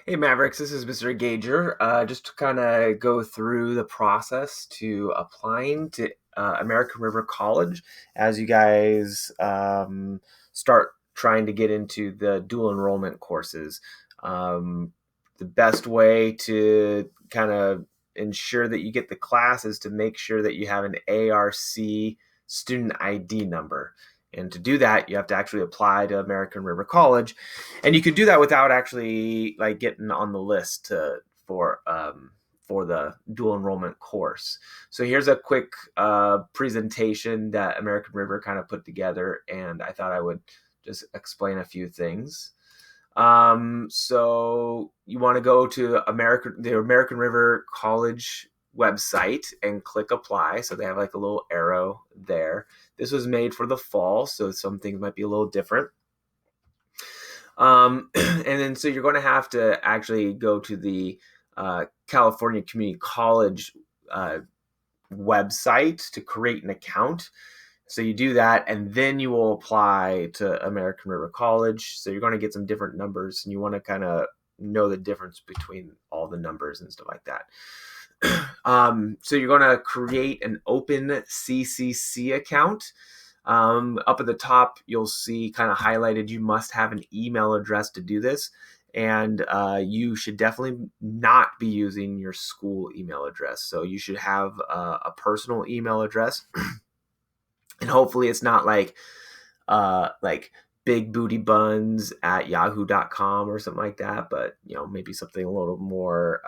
Hey Mavericks, this is Mr. Gager. Just to kind of go through the process to applying to American River College as you guys start trying to get into the dual enrollment courses. The best way to kind of ensure that you get the class is to make sure that you have an ARC student ID number. And to do that, you have to actually apply to American River College, and you can do that without actually like getting on the list for the dual enrollment course. So here's a quick presentation that American River kind of put together, and I thought I would just explain a few things. So you want to go to the American River College website and click apply. So they have like a little arrow there. This was made for the fall, so some things might be a little different. And then so you're going to have to actually go to the California Community College website to create an account. So you do that, and then you will apply to American River College. So you're going to get some different numbers, and you want to kind of know the difference between all the numbers and stuff like that. So you're going to create an open CCC account. Up at the top, you'll see kind of highlighted, you must have an email address to do this. And you should definitely not be using your school email address. So you should have a personal email address. And hopefully it's not like bigbootybuns@yahoo.com or something like that. But, maybe something a little more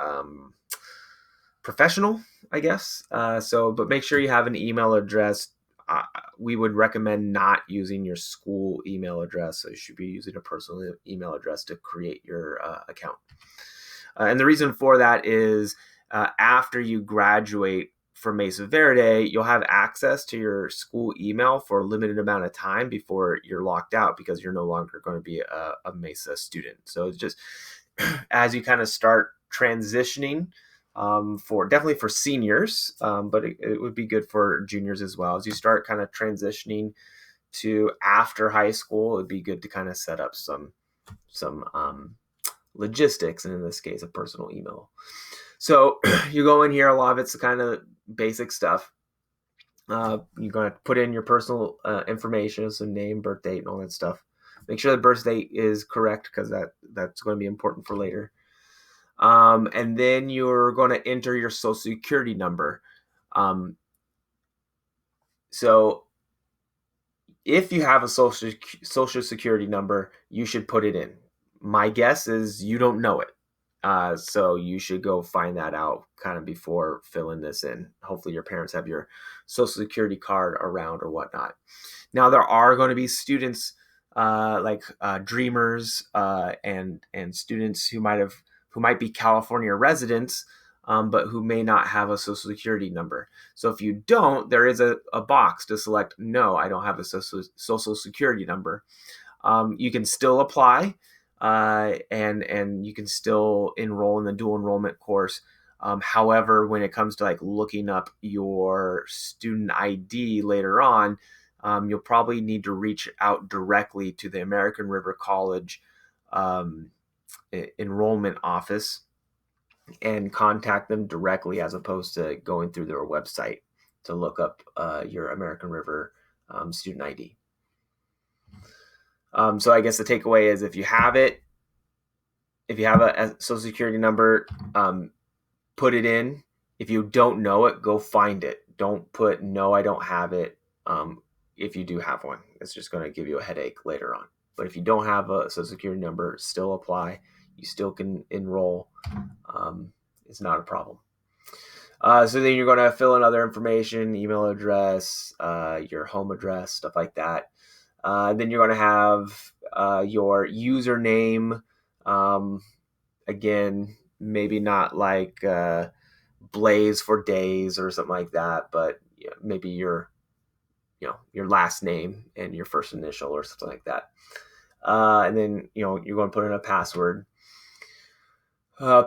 professional, I guess. But make sure you have an email address. We would recommend not using your school email address. So you should be using a personal email address to create your account. And the reason for that is after you graduate from Mesa Verde, you'll have access to your school email for a limited amount of time before you're locked out because you're no longer going to be a Mesa student. So it's just as you kind of start transitioning, definitely for seniors, but it would be good for juniors as well. As you start kind of transitioning to after high school, it'd be good to kind of set up some logistics, and in this case, a personal email. So you go in here, a lot of it's the kind of basic stuff. You're going to put in your personal information, so name, birth date, and all that stuff. Make sure the birth date is correct because that's going to be important for later. And then you're going to enter your social security number. So if you have a social security number, you should put it in. My guess is you don't know it. So you should go find that out kind of before filling this in. Hopefully your parents have your social security card around or whatnot. Now there are going to be students like dreamers and students who might be California residents, but who may not have a social security number. So if you don't, there is a box to select, no, I don't have a social security number. You can still apply, and you can still enroll in the dual enrollment course. However, when it comes to like looking up your student ID later on, you'll probably need to reach out directly to the American River College enrollment office and contact them directly as opposed to going through their website to look up your American River student ID. So I guess the takeaway is if you have a social security number, put it in. If you don't know it, go find it. Don't put, no, I don't have it. If you do have one, it's just going to give you a headache later on. But if you don't have a social security number, still apply. You still can enroll. It's not a problem. So then you're going to fill in other information, email address, your home address, stuff like that. Then you're going to have your username. Again, maybe not like Blaze for Days or something like that, but maybe your last name and your first initial or something like that. And then you're going to put in a password.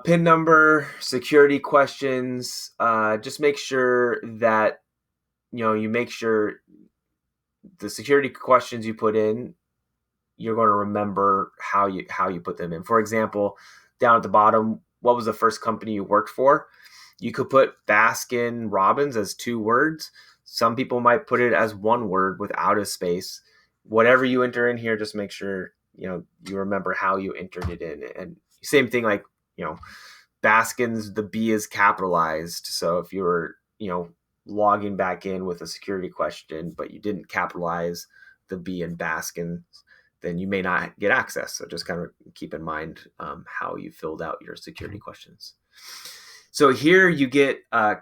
PIN number, security questions. Just make sure that you make sure the security questions you put in, you're going to remember how you put them in. For example, down at the bottom, what was the first company you worked for? You could put Baskin Robbins as 2 words. Some people might put it as 1 word without a space. Whatever you enter in here, just make sure you remember how you entered it in. And same thing, like Baskin's, the B is capitalized. So if you were logging back in with a security question, but you didn't capitalize the B in Baskin, then you may not get access. So just kind of keep in mind how you filled out your security questions. So here you get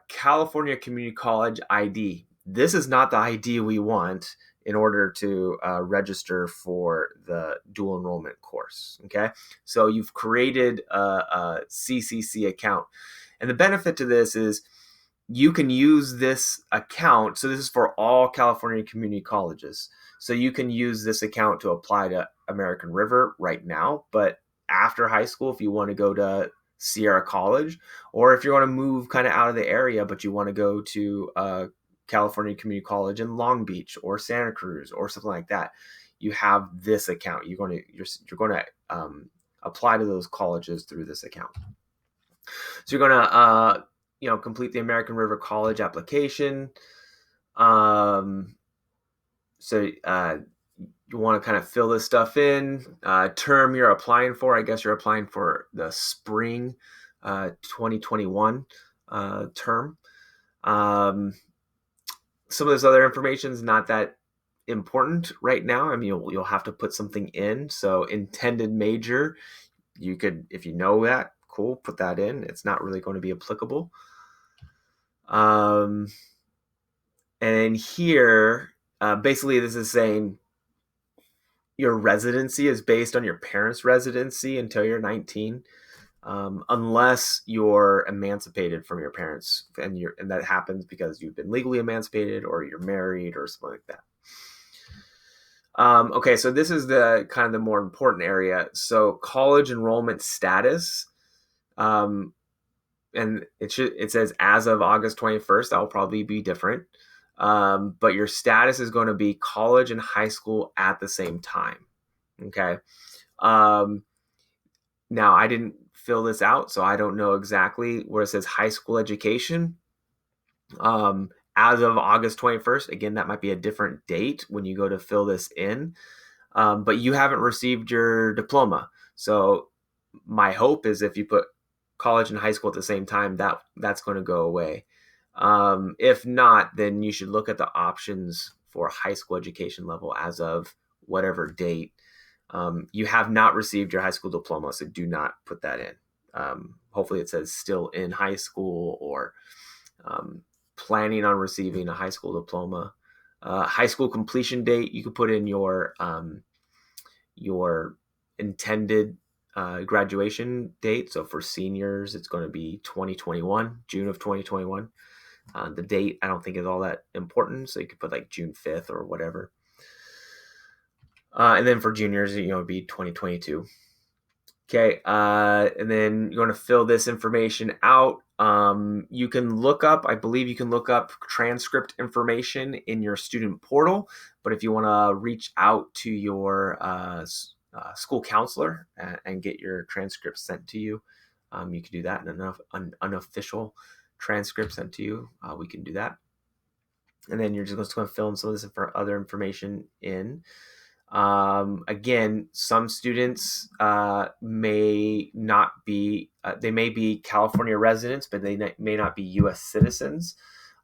California Community College ID. This is not the ID we want in order to register for the dual enrollment course. Okay, so you've created a CCC account, and the benefit to this is you can use this account. So this is for all California community colleges. So you can use this account to apply to American River right now, but after high school, if you want to go to Sierra College, or if you want to move kind of out of the area, but you want to go to California Community College in Long Beach or Santa Cruz or something like that, you have this account. You're going to apply to those colleges through this account. So you're going to complete the American River College application. So you want to kind of fill this stuff in. Term you're applying for, I guess you're applying for the spring 2021 term. Some of this other information is not that important right now. I mean, you'll have to put something in. So intended major, you could, if you know that, cool, put that in. It's not really going to be applicable. And here, basically this is saying your residency is based on your parents' residency until you're 19. Unless you're emancipated from your parents, and that happens because you've been legally emancipated or you're married or something like that. Okay, so this is the kind of the more important area. So college enrollment status, and it says as of August 21st. That will probably be different, but your status is going to be college and high school at the same time. Okay. Now I didn't fill this out, so I don't know exactly where it says high school education. As of August 21st, again, that might be a different date when you go to fill this in, but you haven't received your diploma. So my hope is if you put college and high school at the same time, that's going to go away. If not, then you should look at the options for high school education level as of whatever date. You have not received your high school diploma, so do not put that in. Hopefully it says still in high school or planning on receiving a high school diploma. High school completion date, you could put in your intended graduation date. So for seniors, it's going to be 2021, June of 2021. The date I don't think is all that important, so you could put like June 5th or whatever. And then for juniors, it'd be 2022. Okay, and then you're going to fill this information out. You can look up, I believe you can look up transcript information in your student portal, but if you want to reach out to your school counselor and get your transcript sent to you, you can do that. And an unofficial transcript sent to you, we can do that. And then you're just going to fill in some of this other information in. Again, some students may not be, they may be California residents, but they may not be U.S. citizens,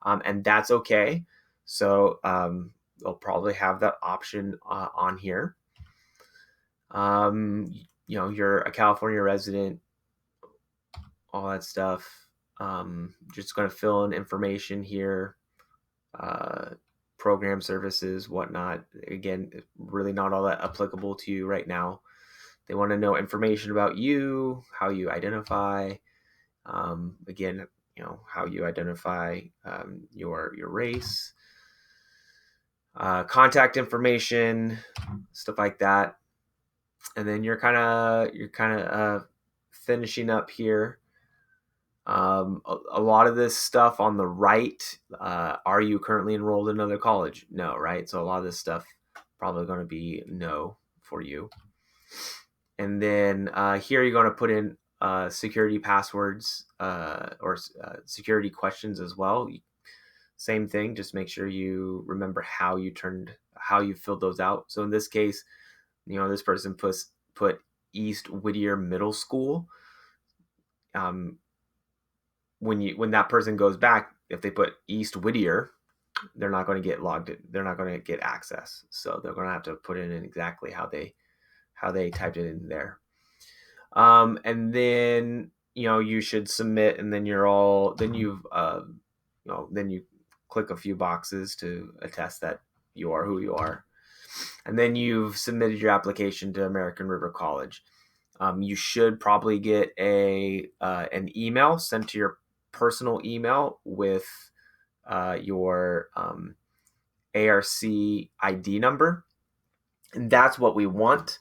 and that's okay. So they'll probably have that option on here. You're a California resident, all that stuff. Just going to fill in information here. Program services, whatnot. Again, really not all that applicable to you right now. They want to know information about you, how you identify. Again, how you identify your race, contact information, stuff like that. And then you're kind of finishing up here. A lot of this stuff on the right, are you currently enrolled in another college? No, right? So a lot of this stuff probably going to be no for you. And then here you're going to put in security passwords or security questions as well. Same thing, just make sure you remember how you filled those out. So in this case, this person put East Whittier Middle School. When that person goes back, if they put East Whittier, they're not going to get logged in. They're not going to get access. So they're going to have to put it in exactly how they typed it in there. And then you should submit, and then then you click a few boxes to attest that you are who you are, and then you've submitted your application to American River College. You should probably get an email sent to your personal email with your ARC ID number, and that's what we want.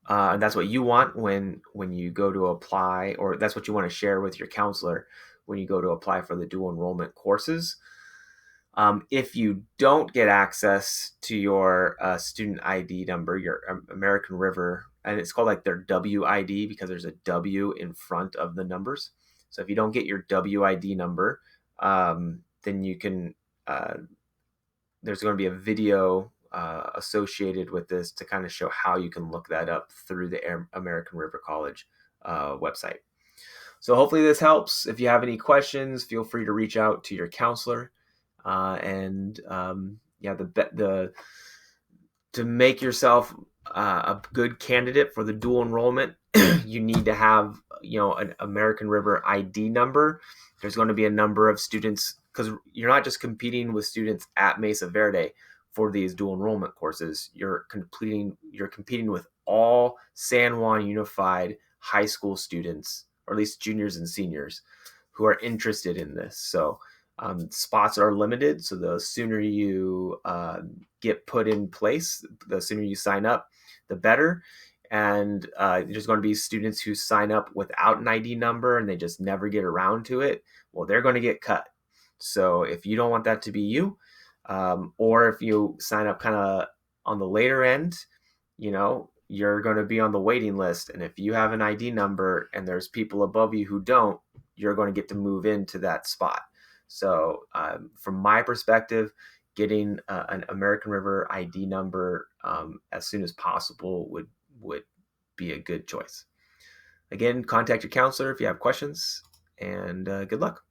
And that's what you want when you go to apply, or that's what you want to share with your counselor when you go to apply for the dual enrollment courses. If you don't get access to your student ID number, your American River, and it's called like their WID because there's a W in front of the numbers. So if you don't get your WID number, then you can, there's going to be a video associated with this to kind of show how you can look that up through the American River College website. So hopefully this helps. If you have any questions, feel free to reach out to your counselor. To make yourself a good candidate for the dual enrollment, you need to have an American River ID number. There's going to be a number of students, because you're not just competing with students at Mesa Verde for these dual enrollment courses. You're competing with all San Juan Unified high school students, or at least juniors and seniors, who are interested in this. So spots are limited, so the sooner you get put in place, the sooner you sign up, the better. And there's going to be students who sign up without an ID number and they just never get around to it. Well, they're going to get cut. So if you don't want that to be you, or if you sign up kind of on the later end, you're going to be on the waiting list. And if you have an ID number and there's people above you who don't, you're going to get to move into that spot. So from my perspective, getting an American River ID number as soon as possible would be a good choice. Again, contact your counselor if you have questions, and good luck.